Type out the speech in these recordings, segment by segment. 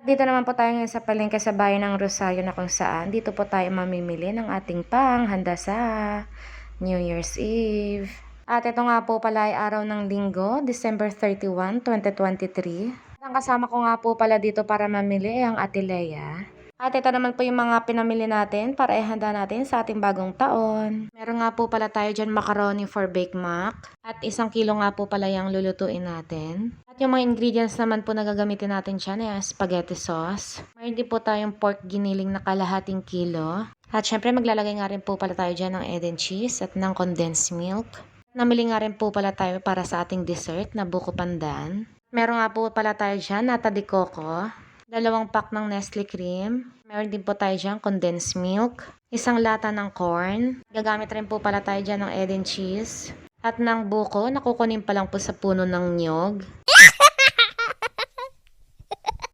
Dito naman po tayo ngayon sa palengke sa bayan ng Rosario na kung saan dito po tayo mamimili ng ating panghanda sa New Year's Eve. At ito nga po pala ay araw ng Linggo, December 31, 2023. Ang kasama ko nga po pala dito para mamili ay ang Ate Leia. At ito naman po yung mga pinamili natin para ihanda natin sa ating bagong taon. Meron nga po pala tayo dyan macaroni for Bake Mac. At 1 kilo nga po pala yung lulutuin natin. At yung mga ingredients naman po na gagamitin natin dyan ay spaghetti sauce. Mayroon din po tayong pork giniling na kalahating kilo. At syempre maglalagay nga rin po pala tayo dyan ng egg and cheese at ng condensed milk. Namili nga rin po pala tayo para sa ating dessert na buko pandan. Meron nga po pala tayo dyan nata de coco. 2 pack ng Nestle cream. Meron din po tayo dyan condensed milk. 1 lata ng corn. Gagamit rin po pala tayo dyan ng egg and cheese. At ng buko, nakukunin pa lang po sa puno ng nyog.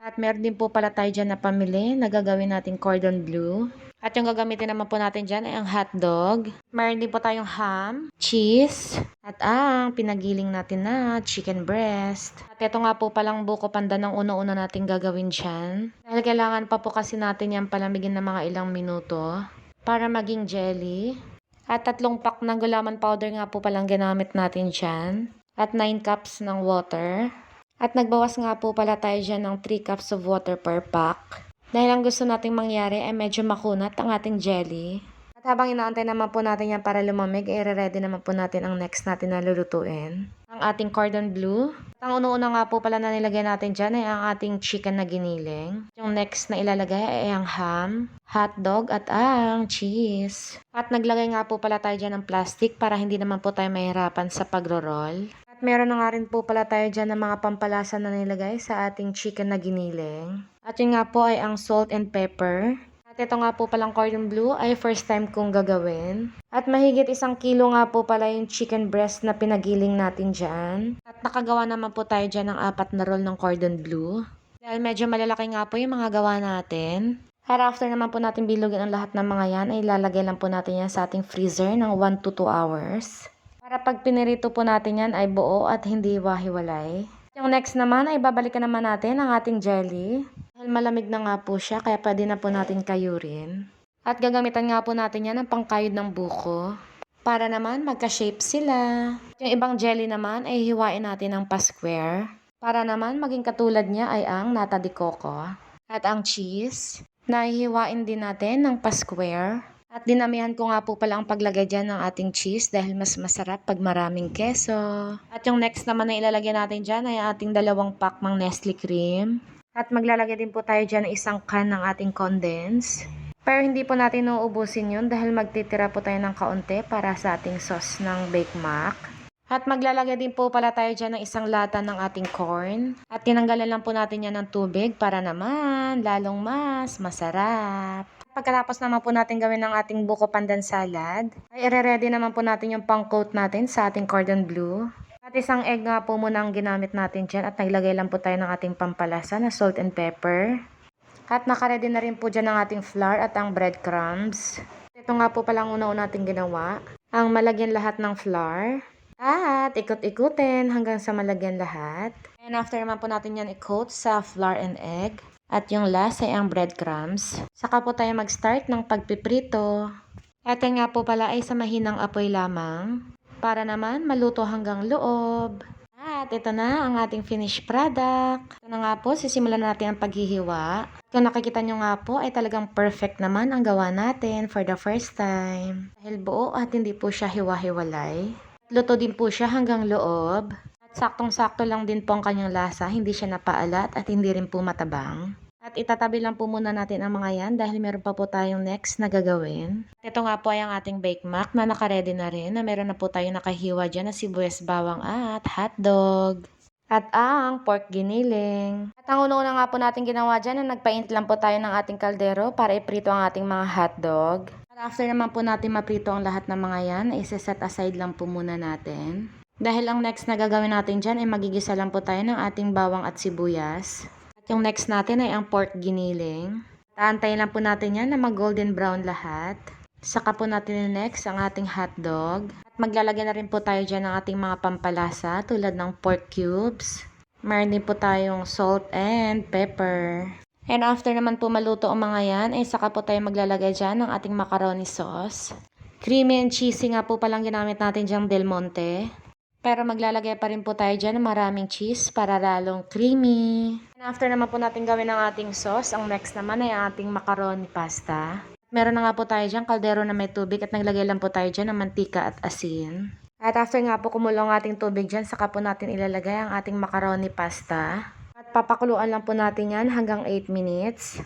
At meron din po pala tayo dyan na pamili na gagawin natin cordon bleu. At yung gagamitin naman po natin dyan ay ang hotdog. Meron din po tayong ham, cheese, at ang pinagiling natin na chicken breast. At ito nga po palang buko pandan ng una-una natin gagawin dyan. Dahil kailangan pa po kasi natin yan palamigin ng mga ilang minuto para maging jelly. At 3 pack ng gulaman powder nga po palang ginamit natin dyan. At 9 cups ng water. At nagbawas nga po pala tayo dyan ng 3 cups of water per pack. Dahil ang gusto nating mangyari ay medyo makunat ang ating jelly. At habang inaantay naman po natin yan para lumamig, i-ready naman po natin ang next natin na lulutuin. Ang ating cordon bleu. At ang una-una nga po pala na nilagay natin dyan ay ang ating chicken na giniling. Yung next na ilalagay ay ang ham, hotdog at ang cheese. At naglagay nga po pala tayo dyan ng plastic para hindi naman po tayo mahirapan sa pagro-roll. At meron na nga rin po pala tayo dyan ng mga pampalasa na nilagay sa ating chicken na giniling. At yun nga po ay ang salt and pepper. At ito nga po palang cordon bleu ay first time kong gagawin. At mahigit 1 kilo nga po pala yung chicken breast na pinagiling natin dyan. At nakagawa naman po tayo dyan ng 4 na roll ng cordon bleu. Dahil medyo malalaki nga po yung mga gawa natin. At after naman po natin bilugin ang lahat ng mga yan ay ilalagay lang po natin yan sa ating freezer ng 1 to 2 hours. Para pag pinirito po natin yan ay buo at hindi wahiwalay. Yung next naman ay babalikan naman natin ang ating jelly. Dahil malamig na nga po siya kaya pwede na po natin kayurin. At gagamitan nga po natin yan ng pangkayod ng buko. Para naman magka-shape sila. Yung ibang jelly naman ay hiwain natin ng pa-square. Para naman maging katulad niya ay ang nata de coco. At ang cheese na hihiwain din natin ng pa-square. At dinamihan ko nga po pala ang paglagay dyan ng ating cheese dahil mas masarap pag maraming keso. At yung next naman na ilalagay natin dyan ay ating 2 pack ng Nestle cream. At maglalagay din po tayo dyan ng 1 can ng ating condense. Pero hindi po natin uubusin yun dahil magtitira po tayo ng kaunti para sa ating sauce ng Bake Mac. At maglalagay din po pala tayo dyan ng 1 lata ng ating corn. At tinanggalan lang po natin yan ng tubig para naman lalong mas masarap. Pagkatapos naman po natin gawin ang ating buko pandan salad, ay i-ready naman po natin yung pang-coat natin sa ating cordon bleu. At 1 egg nga po muna ang ginamit natin dyan at naglagay lang po tayo ng ating pampalasa na salt and pepper. At nakaredy na rin po dyan ang ating flour at ang breadcrumbs. Ito nga po palang una-una natin ginawa, ang malagyan lahat ng flour. At ikot-ikutin hanggang sa malagyan lahat. And after naman po natin yan i-coat sa flour and egg. At yung last ay ang breadcrumbs. Saka po tayo mag-start ng pagpiprito. At yan nga po pala ay sa mahinang apoy lamang. Para naman maluto hanggang loob. At ito na ang ating finished product. Ito na nga po, sisimulan natin ang paghihiwa. Kung nakikita nyo nga po ay talagang perfect naman ang gawa natin for the first time. Dahil buo at hindi po siya hiwa-hiwalay. Luto din po siya hanggang loob. At saktong-sakto lang din po ang kanyang lasa, hindi siya napaalat at hindi rin po matabang. At itatabi lang po muna natin ang mga yan dahil meron pa po tayong next na gagawin. Ito nga po ay ang ating Bake Mac na nakaredy na rin na meron na po tayong nakahiwa dyan na sibuyas, bawang at hotdog. At ang pork giniling. At ang una-una nga po natin ginawa dyan na nagpainit lang po tayo ng ating kaldero para iprito ang ating mga hotdog. At after naman po natin maprito ang lahat ng mga yan, isa-set aside lang po muna natin. Dahil ang next na gagawin natin dyan ay magigisa lang po tayo ng ating bawang at sibuyas. At yung next natin ay ang pork giniling. Taantayin lang po natin yan na mag golden brown lahat. Saka po natin next ang ating hotdog. At maglalagay na rin po tayo dyan ng ating mga pampalasa tulad ng pork cubes. Meron din po tayong salt and pepper. And after naman po maluto ang mga yan, ay saka po tayo maglalagay dyan ng ating macaroni sauce. Creamy and cheesy nga po palang ginamit natin dyang Del Monte. Pero maglalagay pa rin po tayo dyan ng maraming cheese para lalong creamy. And after naman po natin gawin ang ating sauce, ang next naman ay ating macaroni pasta. Meron na nga po tayo dyan kaldero na may tubig at naglagay lang po tayo dyan ng mantika at asin. At after nga po kumulong ating tubig dyan, saka po natin ilalagay ang ating macaroni pasta. At papakuluan lang po natin yan hanggang 8 minutes.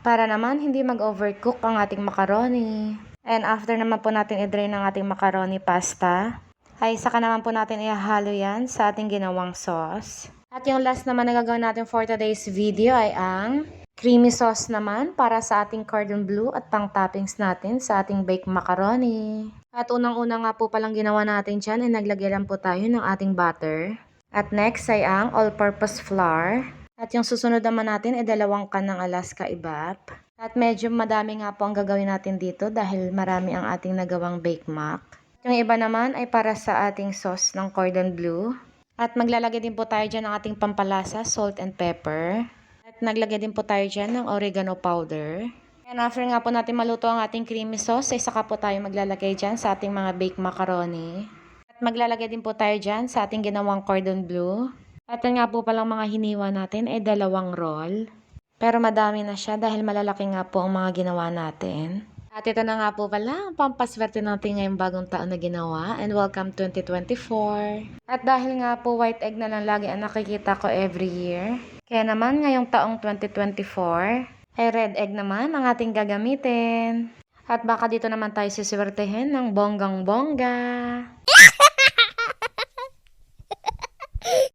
Para naman hindi mag-overcook ang ating macaroni. And after naman po natin i-drain ang ating macaroni pasta, ay saka naman po natin ihahalo yan sa ating ginawang sauce. At yung last naman na gagawin natin for today's video ay ang creamy sauce naman para sa ating cordon bleu at pang toppings natin sa ating baked macaroni. At unang-una nga po palang ginawa natin dyan ay naglagay lang po tayo ng ating butter. At next ay ang all-purpose flour. At yung susunod naman natin ay 2 can ng Alaska Evap. At medyo madami nga po ang gagawin natin dito dahil marami ang ating nagawang bake mac. Yung iba naman ay para sa ating sauce ng cordon bleu. At maglalagay din po tayo dyan ng ating pampalasa, salt and pepper. At naglagay din po tayo dyan ng oregano powder. And after nga po natin maluto ang ating creamy sauce, ay saka po tayo maglalagay dyan sa ating mga baked macaroni. At maglalagay din po tayo dyan sa ating ginawang cordon bleu. At yan nga po palang mga hiniwa natin ay 2 roll. Pero madami na siya dahil malalaki nga po ang mga ginawa natin. At ito na nga po pala ang pampaswerte natin ngayong bagong taon na ginawa. And welcome 2024. At dahil nga po white egg na lang lagi ang nakikita ko every year. Kaya naman ngayong taong 2024 ay red egg naman ang ating gagamitin. At baka dito naman tayo siswertehin ng bonggang-bongga.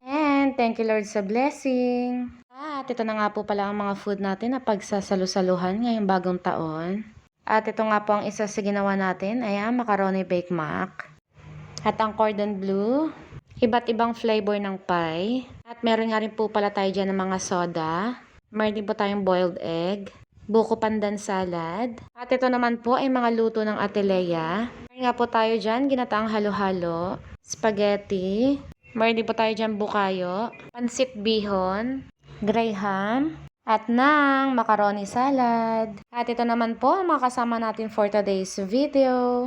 And thank you Lord sa blessing. At ito na nga po pala ang mga food natin na pagsasalusaluhan ngayong bagong taon. At ito nga po ang isa sa ginawa natin ay ang macaroni baked mac. At ang cordon bleu, iba't ibang flavor ng pie. At meron nga rin po pala tayo dyan ng mga soda. Meron din po tayong boiled egg, buko pandan salad. At ito naman po ay mga luto ng Ate Lea. Meron nga po tayo dyan ginataang halo-halo, spaghetti. Meron din po tayo dyan bukayo, pansit bihon, graham, at ng macaroni salad. At ito naman po ang mga kasama natin for today's video.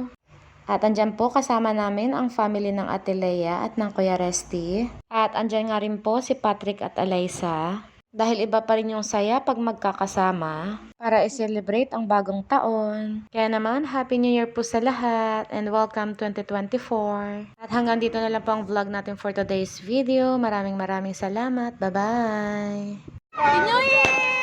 At andyan po kasama namin ang family ng Ate Lea at ng Kuya Resty. At andyan nga rin po si Patrick at Alaysa. Dahil iba pa rin yung saya pag magkakasama para i-celebrate ang bagong taon. Kaya naman, Happy New Year po sa lahat and welcome 2024. At hanggang dito na lang po ang vlog natin for today's video. Maraming salamat. Bye-bye! Happy New Year!